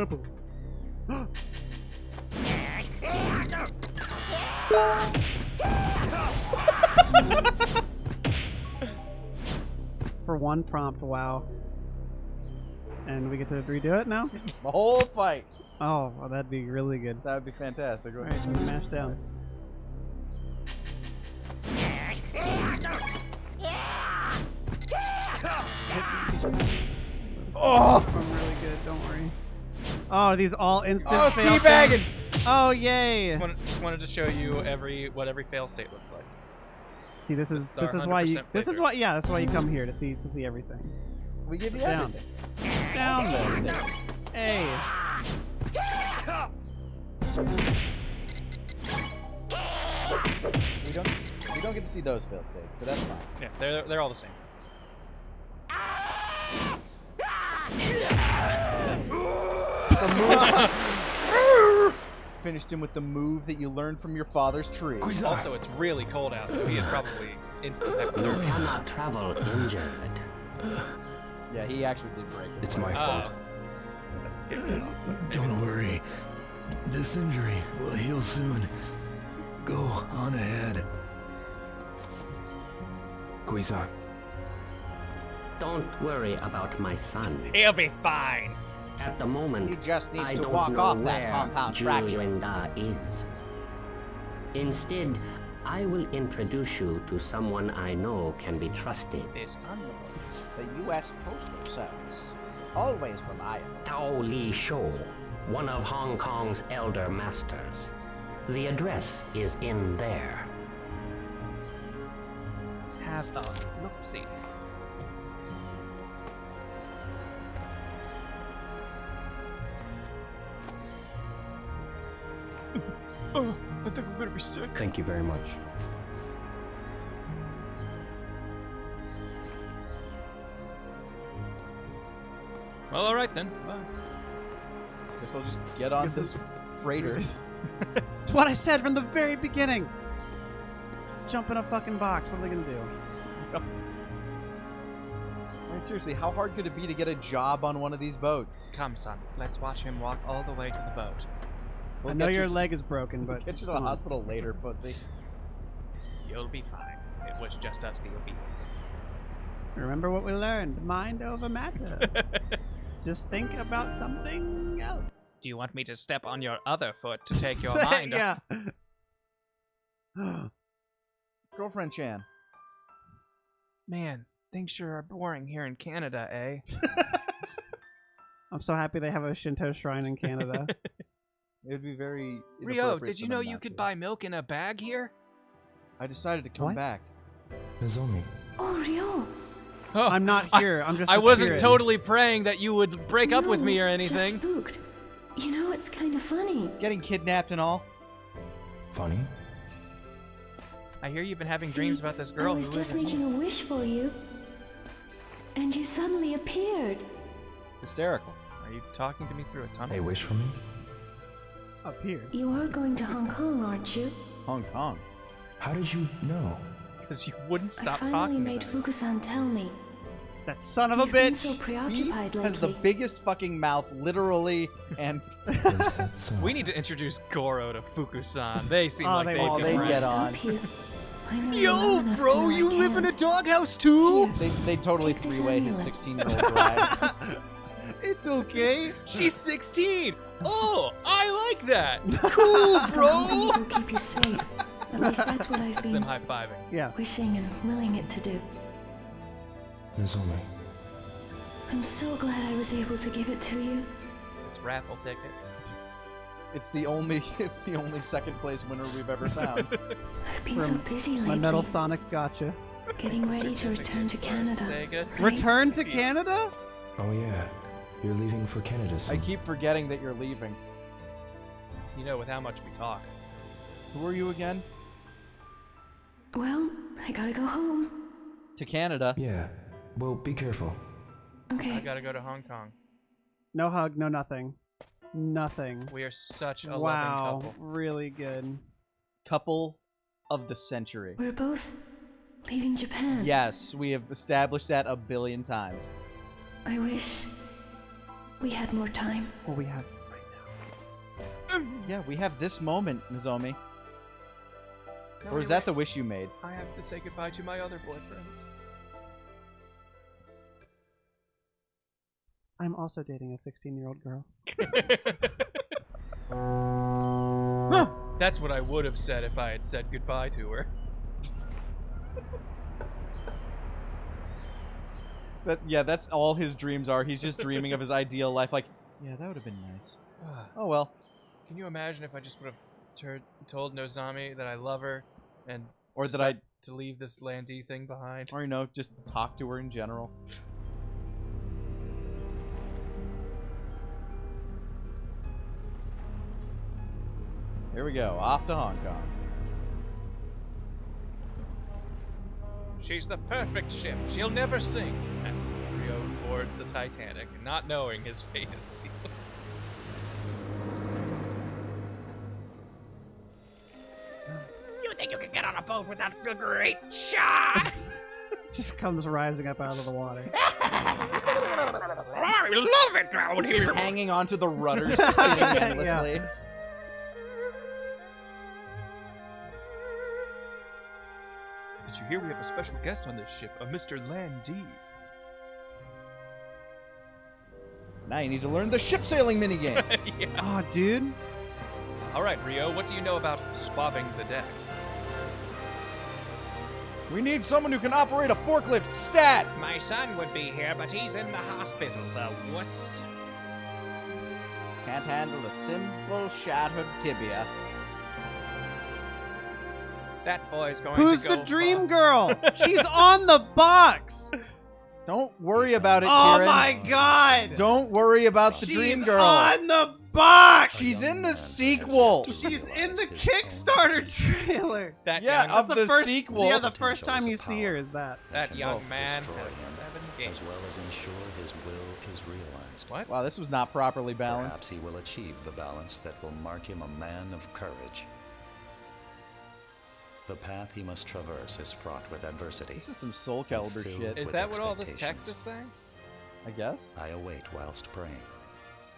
pineapple. For one prompt, wow. And we get to redo it now? The whole fight. Oh, well, that'd be really good. That would be fantastic. Alright, so we mash down. Oh! I'm really good, don't worry. Oh, are these all instant fail teabagging! things? Oh, yay! Just wanted to show you what every fail state looks like. See, this is It's our why you 100% that's why you come here to see everything. We give you Down. everything. Down there. Hey. We don't get to see those fail states, but that's fine. Yeah, they're all the same. Finished him with the move that you learned from your father's tree. Also, it's really cold out, so he is probably instant You hypothermia. cannot travel injured. Yeah, he actually did break it. It's my fault. Don't worry. This injury will heal soon. Go on ahead. Guizan. Don't worry about my son. He'll be fine. At the moment, He just needs I to don't walk know off where that compound track. Julinda is. Instead, I will introduce you to someone I know can be trusted. This envelope. The U.S. Postal Service. Always reliable. Tao Li Shou, one of Hong Kong's elder masters. The address is in there. Have a look-see. Oh, I think I'm gonna be sick. Thank you very much. Well, all right then. Bye. Guess I'll just get on this freighter. It's what I said from the very beginning. Jump in a fucking box. What are they gonna do? I mean, seriously, how hard could it be to get a job on one of these boats? Come, son. Let's watch him walk all the way to the boat. I know your leg is broken, but Get you to the come on. hospital later, pussy. You'll be fine. It was just us that you'll be. Remember what we learned: mind over matter. Just think about something else. Do you want me to step on your other foot to take your mind? Yeah. Girlfriend Chan. Man, things sure are boring here in Canada, eh? I'm so happy they have a Shinto shrine in Canada. It would be very Rio, inappropriate did you for know them you not could to. buy milk in a bag here? I decided to come What? back. Nozomi. Oh, Ryo. Oh, I'm not here. I'm just. I a wasn't spirit. totally praying that you would break up with me or No, anything. Just spooked. You know, it's kind of funny. Getting kidnapped and all. Funny? I hear you've been having See, dreams about this girl I was who just isn't making a wish for you, and you suddenly appeared. Hysterical. Are you talking to me through a tunnel? A wish for me? Up here. You are going to Hong Kong, aren't you? Hong Kong. How did you know? Because you wouldn't stop I finally talking made about it. Fukusan tell me. That son of a You've been bitch. so He preoccupied has the lately. biggest fucking mouth, literally, and Is that so? We need to introduce Goro to Fukusan. They seem Oh, like they they'd will. be they friends. get on. Stop you. I know you're Yo, well enough to bro, know you I live in a can't. doghouse too? they totally Take this three-way his amulet. 16-year-old bride. It's okay. She's 16. Oh, I like that. Cool, I bro. think it'll keep you safe. At least that's what I've It's them been high-fiving. Yeah. wishing and willing it to do. Nozomi. I'm so glad I was able to give it to you. This raffle ticket. It's the only second place winner we've ever found. I've been so From busy My lately, Metal Sonic gotcha. getting ready to return to Canada. Sega. Right? Return to Canada? Oh yeah. You're leaving for Canada I soon. keep forgetting that you're leaving. You know, with how much we talk. Who are you again? Well, I gotta go home. To Canada. Yeah. Well, be careful. Okay. I gotta go to Hong Kong. No hug, no nothing. Nothing. We are such a loving Wow. couple. Really good. Couple of the century. We're both leaving Japan. Yes, we have established that a billion times. I wish we had more time. Well, we have right now. Yeah, we have this moment, Nozomi. No, Or is that the wish you made? I have to say goodbye to my other boyfriends. I'm also dating a 16-year-old girl. That's what I would have said if I had said goodbye to her. That's all his dreams are. He's just dreaming of his ideal life. Like, yeah, that would have been nice. Oh well. Can you imagine if I just would have told Nozomi that I love her, and Or that I, to leave this Landy thing behind? or just talk to her in general. Here we go, off to Hong Kong. She's the perfect ship. She'll never sink. As Rio boards the Titanic, not knowing his fate is sealed. You think you can get on a boat without a great shot? Just comes rising up out of the water. I love it down here. Hanging onto the rudder, spinning endlessly. Did you hear we have a special guest on this ship, a Mr. Landy? Now you need to learn the ship sailing minigame. Yeah. Oh, dude. All right, Rio, what do you know about swabbing the deck? We need someone who can operate a forklift stat. My son would be here, but he's in the hospital, the wuss. Can't handle a simple shattered tibia. That boy's going Who's to go the dream far. girl? She's on the box. Don't worry about it, Oh Kirran. my god. Don't worry about the She's dream girl. on the box. She's in the sequel. She's in the Kickstarter trailer. That Yeah, young, of the first, sequel. Yeah, the first time you see her is that. that young both man has destroy 7 him, games. as well as ensure his will is realized. What? Wow, this was not properly balanced. Perhaps he will achieve the balance that will mark him a man of courage. The path he must traverse is fraught with adversity. This is some Soul Calibur Filled shit, Is with that what all this text is expectations. saying? I guess. I await whilst praying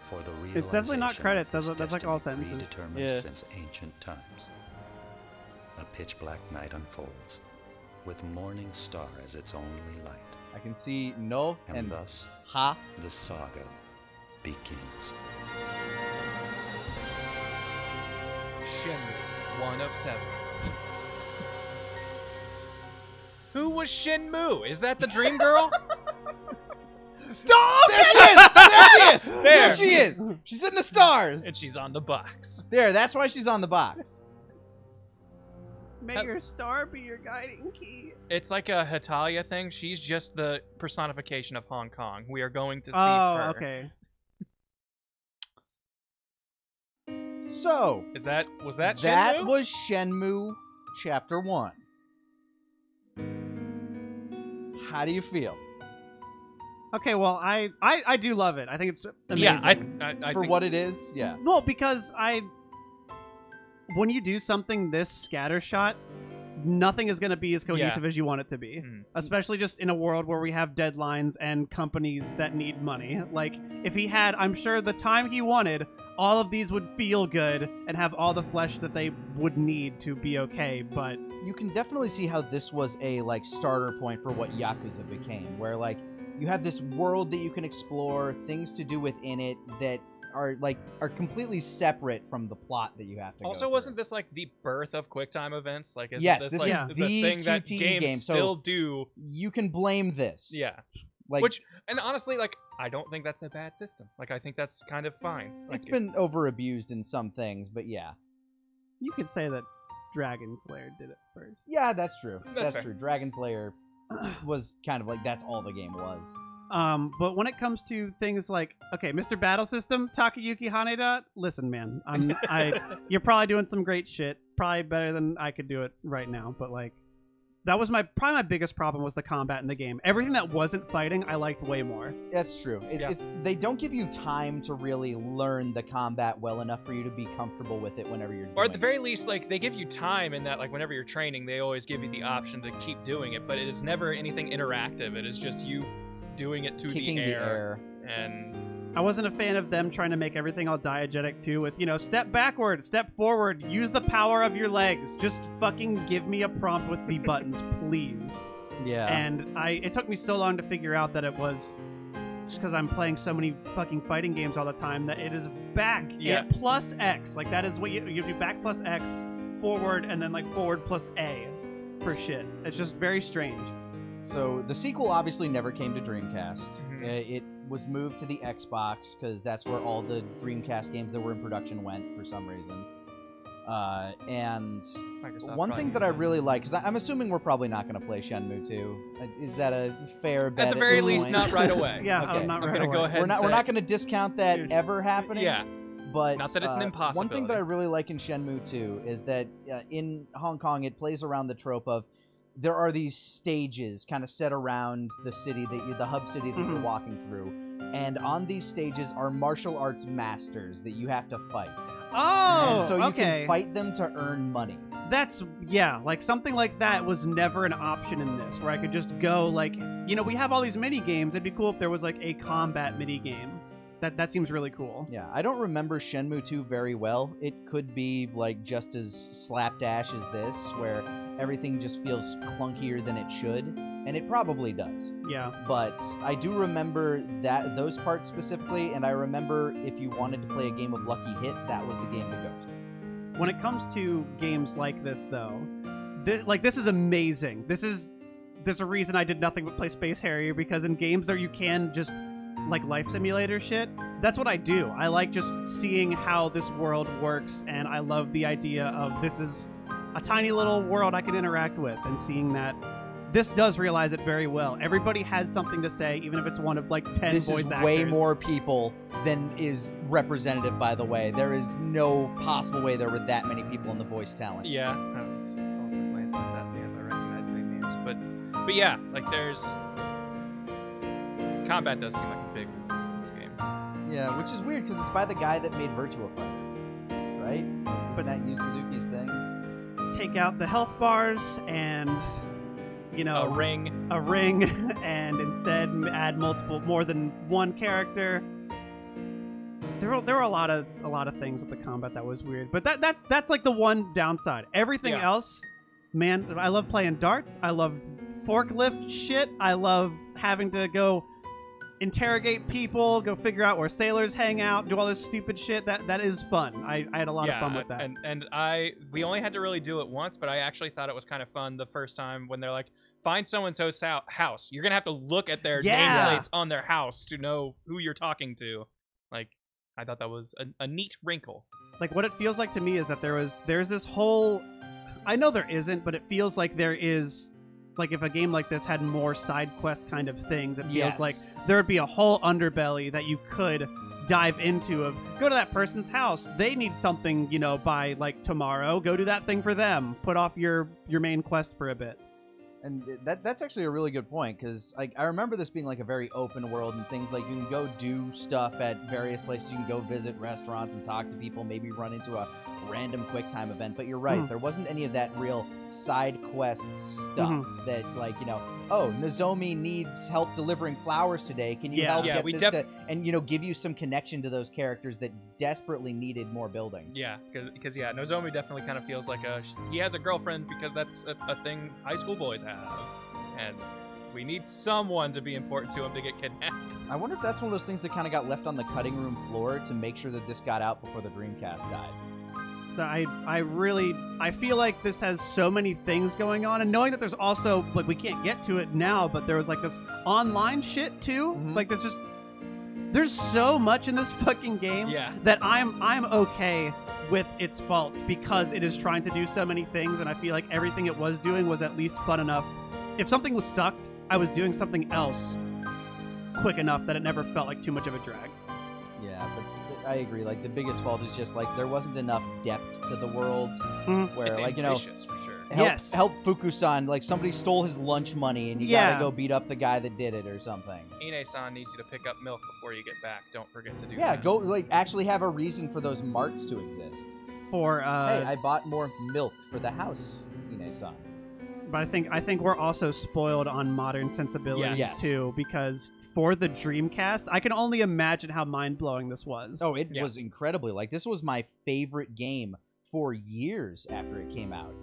for the It's definitely not realization credits, of this that's like all destiny sentences. predetermined Yeah. since ancient times. A pitch black night unfolds, with morning star as its only light, I can see no and and thus ha. the saga begins. Shenmue, 1 of 7. Who was Shenmue? Is that the dream girl? There she is! There she is! There There. she is! She's in the stars! And she's on the box. There, that's why she's on the box. May your star be your guiding key. It's like a Hetalia thing. She's just the personification of Hong Kong. We are going to see Oh, her. okay. So, Was that that Shenmue? was Shenmue Chapter 1. How do you feel? Okay, well, I do love it. I think it's amazing. Yeah, I For think what it is? Yeah. Well, because when you do something this scattershot, nothing is going to be as cohesive as you want it to be. Mhm. Especially just in a world where we have deadlines and companies that need money. Like, if he had, I'm sure, the time he wanted, all of these would feel good and have all the flesh that they would need to be okay, but... You can definitely see how this was a, like, starter point for what Yakuza became, where, like, you have this world that you can explore, things to do within it that are completely separate from the plot that you have to Also, go wasn't through. this like the birth of QuickTime events? Like, isn't Yes, this this like is the thing that QTE games game, so- still do? You can blame this. Yeah. Like, Which, and honestly, like, I don't think that's a bad system. Like, I think that's kind of fine. Like, it's been over-abused in some things, but yeah. You could say that Dragon Slayer did it first. Yeah, that's true. That's fair. true. Dragon Slayer was kind of like, that's all the game was. But when it comes to things like, okay, Mr. Battle System, Takayuki Haneda, listen, man, you're probably doing some great shit, probably better than I could do it right now. But like, that was probably my biggest problem was the combat in the game. Everything that wasn't fighting, I liked way more. That's true. Yeah. They don't give you time to really learn the combat well enough for you to be comfortable with it whenever you're doing or at the it. very least, like, they give you time in that, like, whenever you're training, they always give you the option to keep doing it, but it is never anything interactive. It is just you doing it to Kicking the air. And I wasn't a fan of them trying to make everything all diegetic too with, step backward, step forward, use the power of your legs. Just fucking give me a prompt with the buttons, please. Yeah. And it took me so long to figure out that it was just because I'm playing so many fucking fighting games all the time that it is back at plus X. Like that is what you do, back plus X, forward, and then like forward plus A for shit. It's just very strange. So the sequel obviously never came to Dreamcast. It was moved to the Xbox because that's where all the Dreamcast games that were in production went for some reason. And Microsoft one thing that I really like, because I'm assuming we're probably not going to play Shenmue 2. Is that a fair bet? At the very this least, point? not right away. Yeah, Okay. I'm not I'm right gonna away. go ahead. We're not going to discount that Dude. ever happening. Yeah. But Not that it's an impossibility. One thing that I really like in Shenmue 2 is that in Hong Kong it plays around the trope of there are these stages kind of set around the city the hub city that you're walking through, and on these stages are martial arts masters that you have to fight. Oh, and so you okay. can fight them to earn money. That's, like something like that was never an option in this, where I could just go like, we have all these mini games. It'd be cool if there was like a combat mini game. That seems really cool. Yeah, I don't remember Shenmue 2 very well. It could be like just as slapdash as this, where everything just feels clunkier than it should, and it probably does. Yeah. But I do remember those parts specifically, and I remember if you wanted to play a game of Lucky Hit, that was the game to go to. When it comes to games like this, though, this is amazing. There's a reason I did nothing but play Space Harrier, because in games there you can just like life simulator shit. That's what I do. I like just seeing how this world works, and I love the idea of this is a tiny little world I can interact with, and seeing that this does realize it very well. Everybody has something to say, even if it's one of like 10 this voice is actors. way more people than is representative, by the way. There is no possible way there were that many people in the voice talent. Yeah, I was also glancing at that thing as I recognized the names. But yeah, like there's combat does seem like a big weakness in this game. Yeah, which is weird because it's by the guy that made Virtua Fighter, right? Isn't that Yu Suzuki's thing? Take out the health bars and A ring, and instead add more than one character. There were a lot of things with the combat that was weird, but that's like the one downside. Everything else, man, I love playing darts. I love forklift shit. I love having to go interrogate people, go figure out where sailors hang out, do all this stupid shit. That is fun. I had a lot of fun with that. And we only had to really do it once, but I actually thought it was kind of fun the first time when they're like, find so-and-so's house. You're gonna have to look at their nameplates on their house to know who you're talking to. Like, I thought that was a neat wrinkle. Like, what it feels like to me is that there's this whole, I know there isn't, but it feels like there is. Like, if a game like this had more side quest kind of things, it feels like there would be a whole underbelly that you could dive into of, go to that person's house. They need something, by, like, tomorrow. Go do that thing for them. Put off your main quest for a bit. And that's actually a really good point, because I remember this being like a very open world and things like you can go do stuff at various places. You can go visit restaurants and talk to people, maybe run into a random QuickTime event. But you're right, there wasn't any of that real side quest stuff that, like, oh, Nozomi needs help delivering flowers today. Can you help get this and, give you some connection to those characters that desperately needed more building. Yeah, because Nozomi definitely kind of feels like he has a girlfriend because that's a thing high school boys have. And we need someone to be important to him to get kidnapped. I wonder if that's one of those things that kind of got left on the cutting room floor to make sure that this got out before the Dreamcast died. I feel like this has so many things going on, and knowing that there's also, like, we can't get to it now, but there was like this online shit too. Like, there's so much in this fucking game that I'm okay with its faults because it is trying to do so many things, and I feel like everything it was doing was at least fun enough. If something was sucked, I was doing something else quick enough that it never felt like too much of a drag. Yeah, but I agree. Like, the biggest fault is just, like, there wasn't enough depth to the world where, it's like, ambitious, for sure. Help Fuku-san. Like, somebody stole his lunch money and you gotta go beat up the guy that did it or something. Ine-san needs you to pick up milk before you get back. Don't forget to do that. Yeah, go, like, actually have a reason for those marts to exist. For, hey, I bought more milk for the house, Ine-san. But I think we're also spoiled on modern sensibilities Yes. too, because for the Dreamcast, I can only imagine how mind-blowing this was. Oh, it was incredibly. Like, this was my favorite game for years after it came out.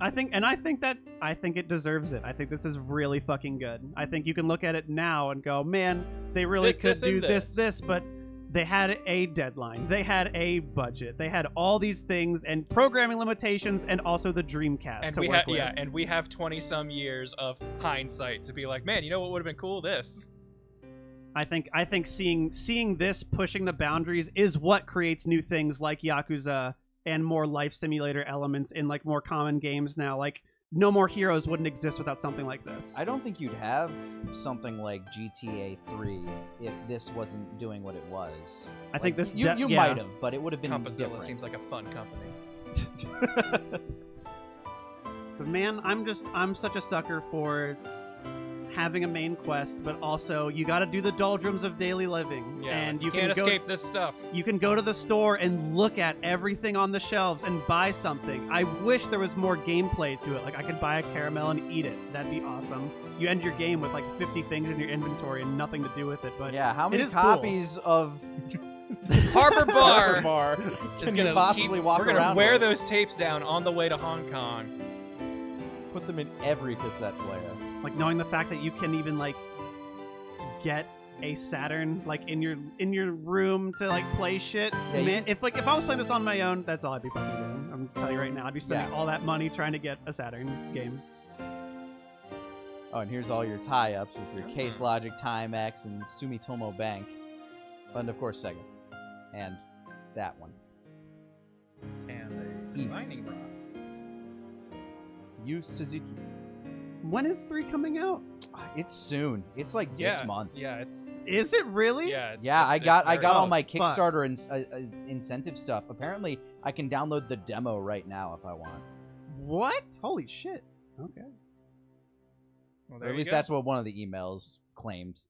I think it deserves it. I think this is really fucking good. I think you can look at it now and go, man, they really could do this, but they had a deadline. They had a budget. They had all these things and programming limitations, and also the Dreamcast And to we work with. and we have 20-some years of hindsight to be like, man, you know what would have been cool? This. I think seeing this pushing the boundaries is what creates new things like Yakuza and more life simulator elements in like more common games now. Like No More Heroes wouldn't exist without something like this. I don't think you'd have something like GTA 3 if this wasn't doing what it was. I think this you might have, but it would have been Compozilla different. seems like a fun company. But man, I'm such a sucker for having a main quest, but also you got to do the doldrums of daily living. Yeah, and you can't escape this stuff. You can go to the store and look at everything on the shelves and buy something. I wish there was more gameplay to it. Like I could buy a caramel and eat it. That'd be awesome. You end your game with like 50 things in your inventory and nothing to do with it. But yeah, how many it is copies of Harbor Bar can you possibly walk around? We're gonna wear those tapes down on the way to Hong Kong. Put them in every cassette player. Like knowing the fact that you can even like get a Saturn like in your room to like play shit. Yeah, Man, if I was playing this on my own, that's all I'd be fucking doing. I'm telling you right now, I'd be spending all that money trying to get a Saturn game. Oh, and here's all your tie-ups with your Case Logic, Timex, and Sumitomo Bank, and of course Sega, and that one. And a mining rod. Yu Suzuki. When is 3 coming out? It's soon. It's like this month. Yeah, it's. Is it really? Yeah. I got all my fuck. Kickstarter incentive stuff. Apparently, I can download the demo right now if I want. What? Holy shit. Okay. Well, or at least that's what one of the emails claimed.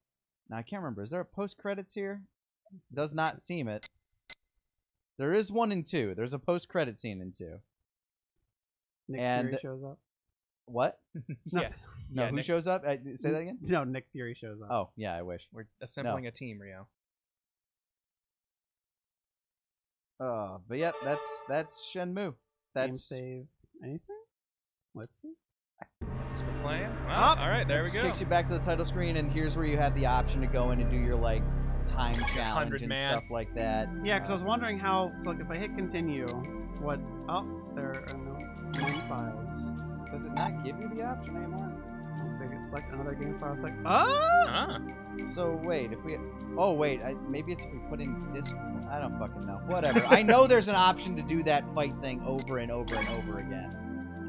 Now I can't remember. Is there a post credits here? Does not seem it. There is one in 2. There's a post credit scene in 2. Nick and Fury shows up. What? No. Yeah. No, Yeah, who Nick- shows up? Say that again? No, Nick Fury shows up. Oh, yeah, I wish. We're assembling a team, Rio. But yeah, that's Shenmue. That's Game save anything? Let's see. Thanks for playing. Well, Oh. all right, there we just go. kicks you back to the title screen, and here's where you have the option to go in and do your like time challenge 100 and man. stuff like that. Yeah, because I was wondering how. So like, if I hit continue, what? Oh, there are no game files. Does it not give you the option anymore? Maybe select another game file. It's like, Ah. So wait, if we, oh wait, maybe it's if we put in disk. I don't fucking know. Whatever. I know there's an option to do that fight thing over and over and over again.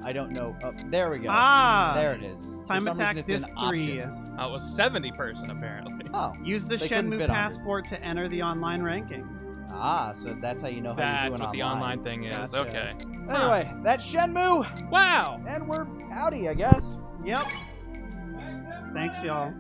I don't know. Oh, there we go. Ah, there it is. Time For some Attack reason, it's Disc in 3. options. It was 70% apparently. Oh, use the they couldn't Shenmue fit 100. passport to enter the online rankings. Ah, so that's how you know how you're That's doing what the online. online thing is. Gotcha. Okay. Anyway, that's Shenmue, Wow. and we're outie, I guess. Yep. Thanks, y'all.